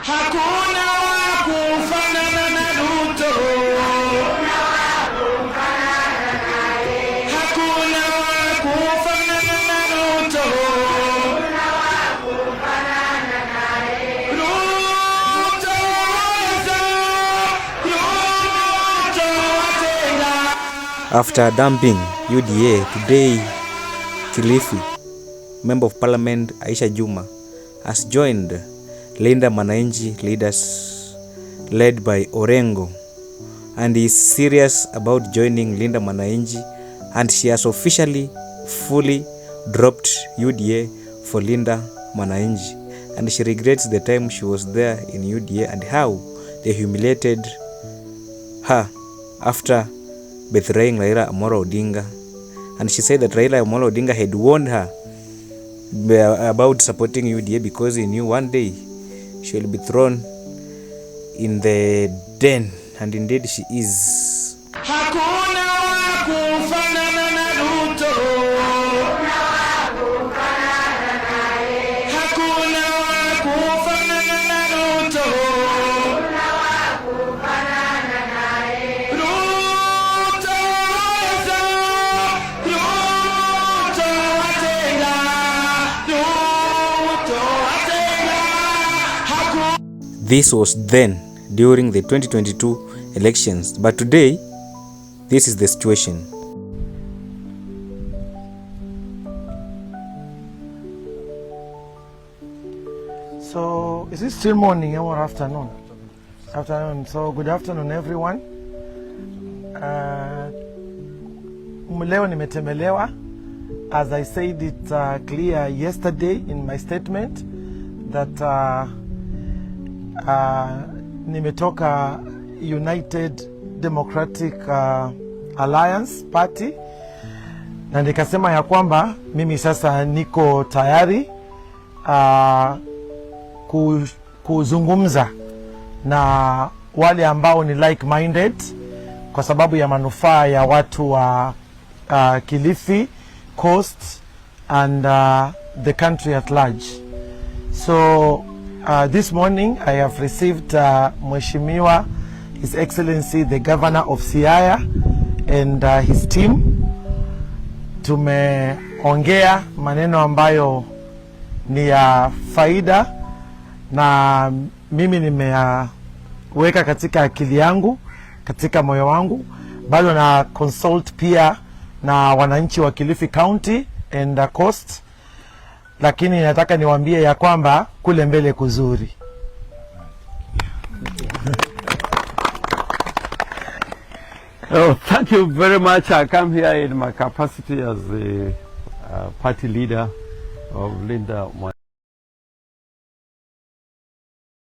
Hakuna kufanana na Ruto. Hakuna kufanana na Ruto. After dumping UDA, today Kilifi, Member of Parliament Aisha Juma has joined Linda Mwananchi leaders led by Orengo, and is serious about joining Linda Mwananchi, and she has officially fully dropped UDA for Linda Mwananchi, and she regrets the time she was there in UDA and how they humiliated her after betraying Raila Amolo Odinga. And she said that Raila Amolo Odinga had warned her about supporting UDA because he knew one day she will be thrown in the den, and indeed she is. Hakuna kufanana na Ruto. Hakuna kufanana na Ruto. This was then during the 2022 elections, but today this is the situation. So is it still morning or afternoon? Afternoon. So good afternoon everyone. Leo nimetembelewa, as I said it clear yesterday in my statement, that nimetoka United Democratic Alliance Party, na nikasema ya kwamba mimi sasa niko tayari kuzungumza na wale ambao ni like minded kwa sababu ya manufaa ya watu wa Kilifi Coast and the country at large. So this morning I have received Mheshimiwa His Excellency the Governor of Siaya and his team. Tumeongea maneno ambayo ni ya faida na mimi nimeweka katika akili yangu, katika moyo wangu. Bado na consult pia na wananchi wa Kilifi County and Coast, lakini nataka niwaambie ya kwamba kule mbele kuzuri. Oh, thank you very much. I come here in my capacity as the party leader of Linda Mwananchi.